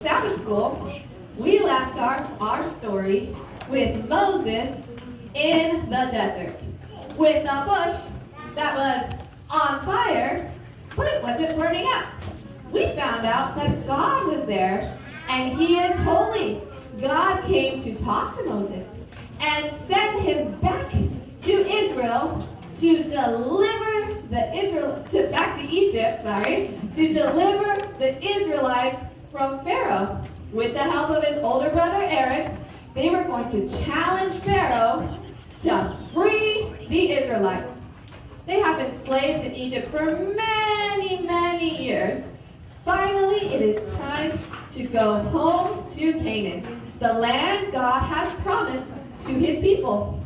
Sabbath school, we left our story with Moses in the desert, with a bush that was on fire, but it wasn't burning up. We found out that God was there, and he is holy. God came to talk to Moses and send him back to Israel to deliver back to Egypt, to deliver the Israelites from Pharaoh. With the help of his older brother Aaron, they were going to challenge Pharaoh to free the Israelites. They have been slaves in Egypt for many, many years. Finally, it is time to go home to Canaan, the land God has promised to his people.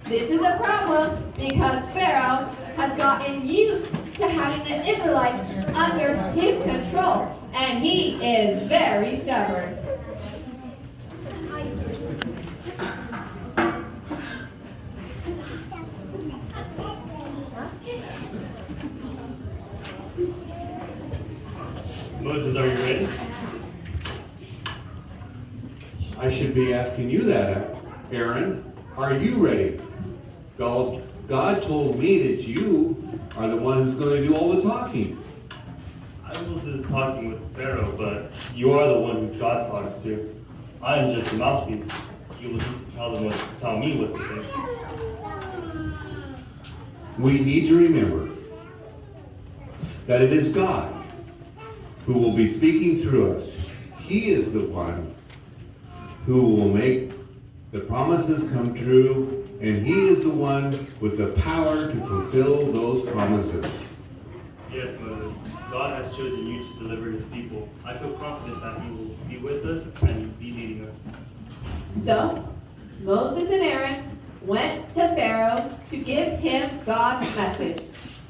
This is a problem because Pharaoh has gotten used to having the Israelites under his control, and he is very stubborn. Moses, are you ready? I should be asking you that, Aaron. Are you ready? God told me that you are the one who's going to do all the talking. I will do the talking with Pharaoh, but you are the one who God talks to. I am just a mouthpiece. You will just tell me what to say. We need to remember that it is God who will be speaking through us. He is the one who will make the promises come true, and he is the one with the power to fulfill those promises. Yes, Moses. God has chosen you to deliver his people. I feel confident that he will be with us and be leading us. So, Moses and Aaron went to Pharaoh to give him God's message.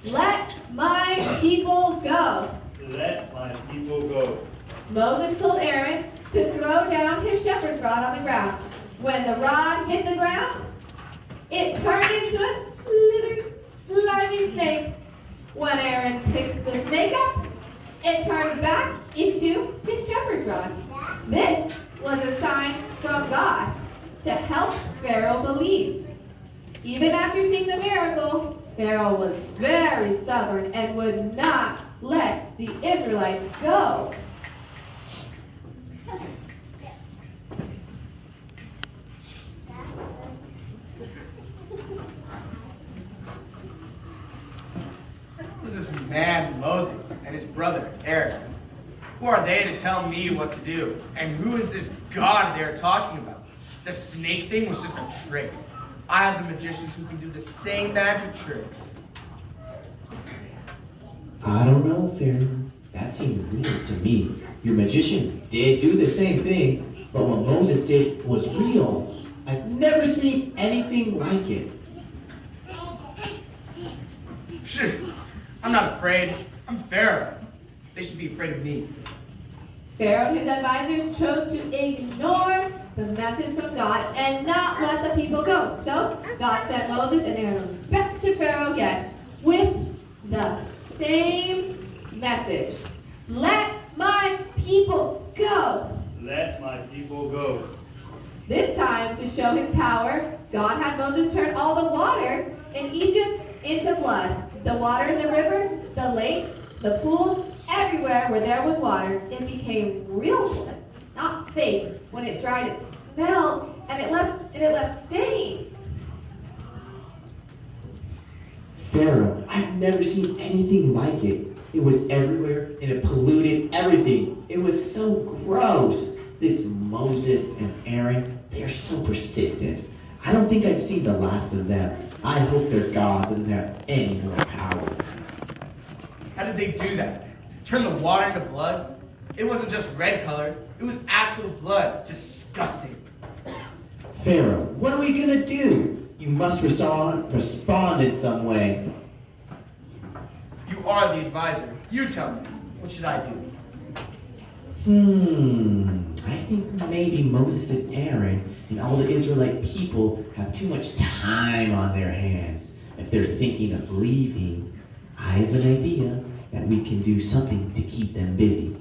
Let my people go. Let my people go. Moses told Aaron to throw down his shepherd's rod on the ground. When the rod hit the ground, it turned into a slimy snake. When Aaron picked the snake up, it turned back into his shepherd's rod. This was a sign from God to help Pharaoh believe. Even after seeing the miracle, Pharaoh was very stubborn and would not let the Israelites go. Who's this man Moses and his brother Aaron? Who are they to tell me what to do? And who is this God they're talking about? The snake thing was just a trick. I have the magicians who can do the same magic tricks. I don't know, Pharaoh. That seemed real to me. Your magicians did do the same thing, but what Moses did was real. I've never seen anything like it. Phew. I'm not afraid. I'm Pharaoh. They should be afraid of me. Pharaoh and his advisors chose to ignore the message from God and not let the people go. So God sent Moses and Aaron back to Pharaoh again with the same message. Let my people go. Let my people go. This time, to show his power, God had Moses turn all the water in Egypt into blood. The water in the river, the lakes, the pools, everywhere where there was water, it became real blood, not fake. When it dried, it smelled, and it left stains. Pharaoh, I've never seen anything like it. It was everywhere, and it polluted everything. It was so gross. This Moses and Aaron, they are so persistent. I don't think I've seen the last of them. I hope their God doesn't have any more power. How did they do that? Turn the water into blood? It wasn't just red color. It was actual blood. Disgusting. Pharaoh, what are we gonna do? You must respond in some way. You are the advisor. You tell me. What should I do? I think maybe Moses and Aaron and all the Israelite people have too much time on their hands. If they're thinking of leaving, I have an idea that we can do something to keep them busy.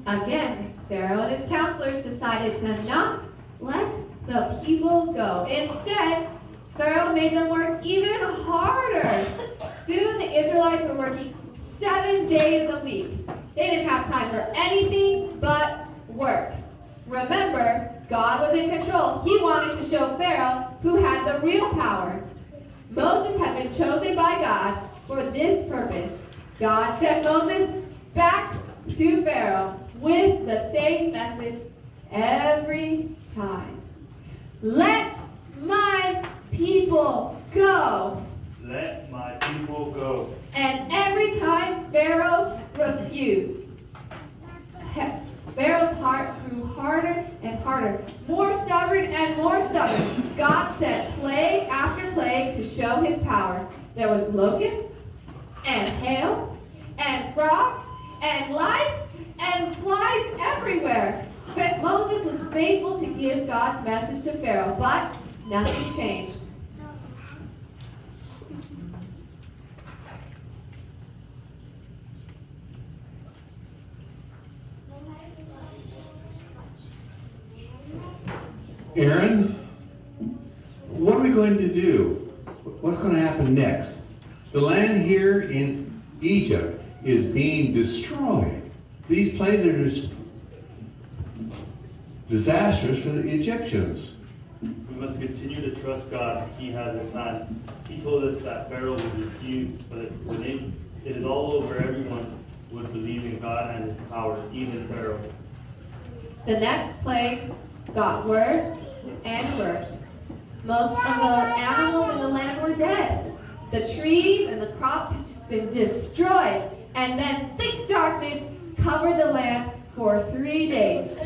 Again, Pharaoh and his counselors decided to not let the people go. Instead, Pharaoh made them work even harder. Soon the Israelites were working 7 days a week. They didn't have time for anything but work. Remember, God was in control. He wanted to show Pharaoh who had the real power. Moses had been chosen by God for this purpose. God sent Moses back to Pharaoh with the same message every time. Let my people go. Let my people go. And every time Pharaoh refused. Pharaoh's heart grew harder and harder, more stubborn and more stubborn. God sent plague after plague to show his power. There was locusts and hail and frogs and lice and flies everywhere. But Moses was faithful to give God's message to Pharaoh, but nothing changed. Aaron, what are we going to do? What's going to happen next? The land here in Egypt is being destroyed. These plagues are just disastrous for the Egyptians. We must continue to trust God. He has a plan. He told us that Pharaoh would refuse, but when it is all over, everyone would believe in God and his power, even Pharaoh. The next plagues got worse and worse. Most of the animals in the land were dead. The trees and the crops had just been destroyed. And then thick darkness covered the land for 3 days.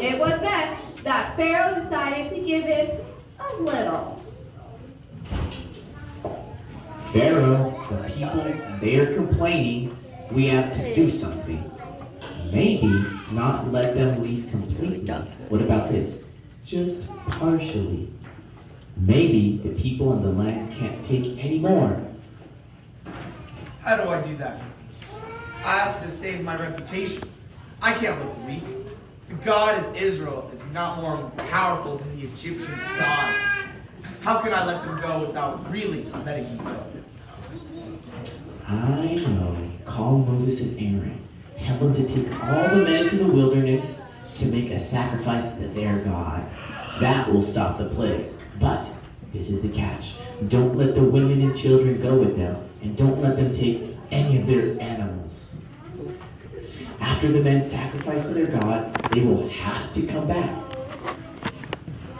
It was then that Pharaoh decided to give in a little. Pharaoh, the people, they're complaining. We have to do something. Maybe not let them leave completely. What about this? Just partially. Maybe the people in the land can't take any more. How do I do that? I have to save my reputation. I can't look weak. The God of Israel is not more powerful than the Egyptian gods. How can I let them go without really letting them go? I know. Call Moses and Aaron. Tell them to take all the men to the wilderness to make a sacrifice to their God. That will stop the plagues. But this is the catch. Don't let the women and children go with them, and don't let them take any of their animals. After the men sacrifice to their God, they will have to come back.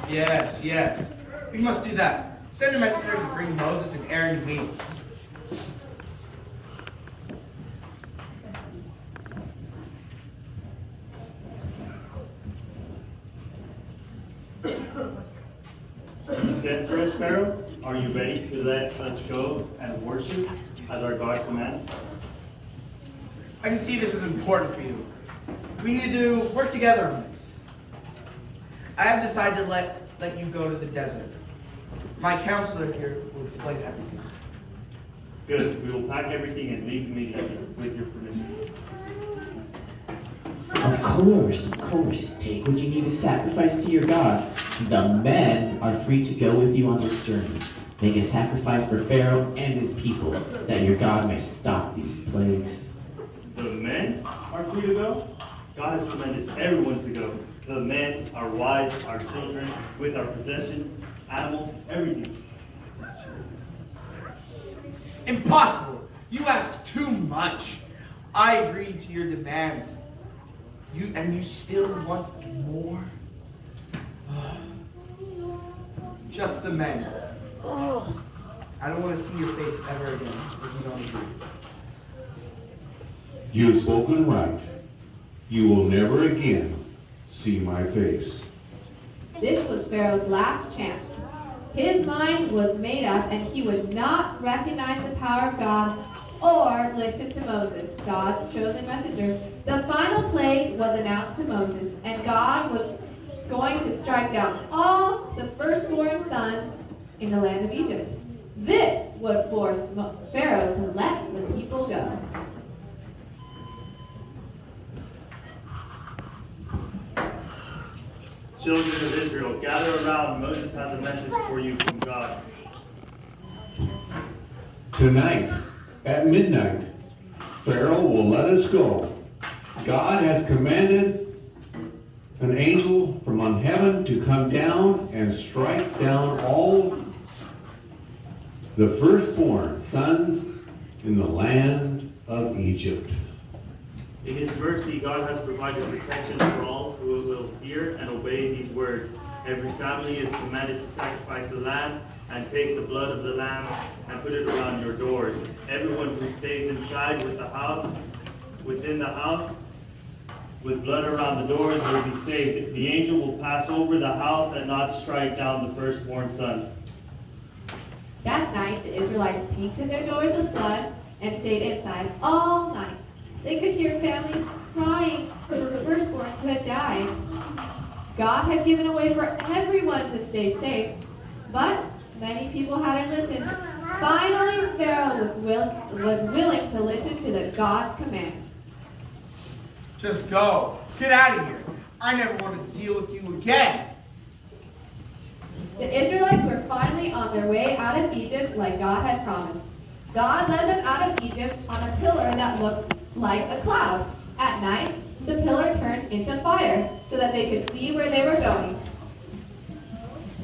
Yes, yes. We must do that. Send a messenger to bring Moses and Aaron to me. You sent for us, Pharaoh? Are you ready to let us go and worship as our God commands? I can see this is important for you. We need to work together on this. I have decided to let you go to the desert. My counselor here will explain everything. Good. We will pack everything and leave immediately with your permission. Of course. Take what you need to sacrifice to your God. The men are free to go with you on this journey. Make a sacrifice for Pharaoh and his people, that your God may stop these plagues. The men are free to go? God has commanded everyone to go. The men, our wives, our children, with our possessions, animals, everything. Impossible! You asked too much. I agreed to your demands. You still want more? Just the men. I don't want to see your face ever again if you don't agree. You have spoken right. You will never again see my face. This was Pharaoh's last chance. His mind was made up, and he would not recognize the power of God or listen to Moses, God's chosen messenger. The final plague was announced to Moses, and God was going to strike down all the firstborn sons in the land of Egypt. This would force Pharaoh to let the people go. children of Israel, gather around. Moses has a message for you from God. Tonight, at midnight, Pharaoh will let us go. God has commanded an angel from on heaven to come down and strike down all the firstborn sons in the land of Egypt. In his mercy, God has provided protection for all who will hear and obey these words. Every family is commanded to sacrifice a lamb and take the blood of the lamb and put it around your doors. Everyone who stays inside within the house, with blood around the doors will be saved. The angel will pass over the house and not strike down the firstborn son. That night, the Israelites painted their doors with blood and stayed inside all night. They could hear families crying for the firstborns who had died. God had given a way for everyone to stay safe, but many people hadn't listened. Finally, Pharaoh was willing to listen to the God's command. Just go. Get out of here. I never want to deal with you again. The Israelites were finally on their way out of Egypt like God had promised. God led them out of Egypt on a pillar that looked like a cloud. At night, the pillar turned into fire so that they could see where they were going.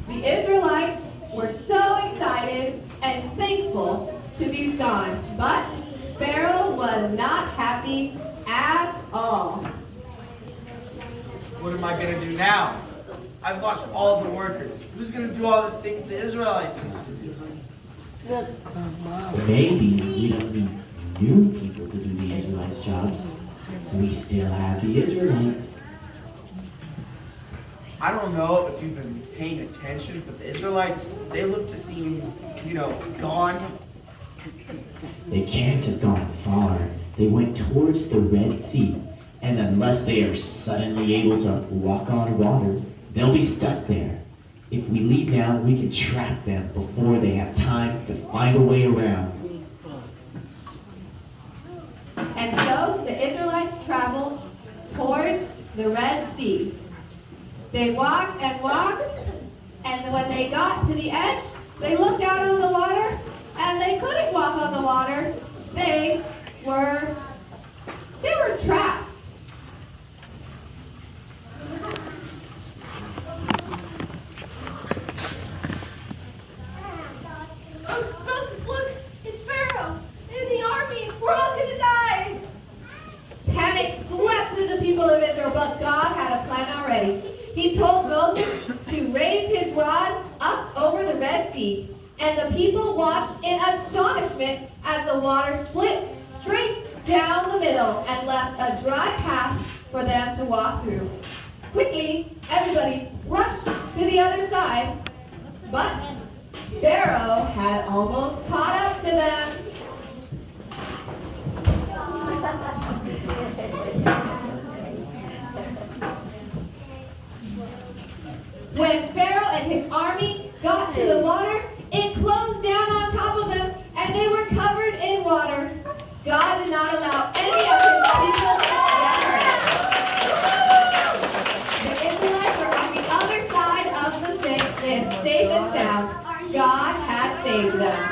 The Israelites were so excited and thankful to be gone, but Pharaoh was not happy at all. What am I going to do now? I've lost all the workers. Who's going to do all the things the Israelites used to do? Maybe we don't need new people to do the Israelites' jobs. We still have the Israelites. I don't know if you've been paying attention, but the Israelites, they look to seem, gone. They can't have gone far. They went towards the Red Sea. And unless they are suddenly able to walk on water, they'll be stuck there. If we leave now, we can trap them before they have time to find a way around. And so the Israelites traveled towards the Red Sea. They walked, and when they got to the edge, they looked out on the water, and they couldn't walk on the water. They were trapped. Moses, look, it's Pharaoh and the army. We're all going to die. Panic swept through the people of Israel, but God had a plan already. He told Moses to raise his rod up over the Red Sea, and the people watched in astonishment as the water split straight down the middle and left a dry path for them to walk through. Quickly, everybody rushed to the other side, but Pharaoh had almost caught up to them. When Pharaoh and his army got to the water, it closed down on top of them, and they were covered in water. God did not allow any of his people to get hurt. The Israelites were on the other side of the sea, safe and sound. God had saved them.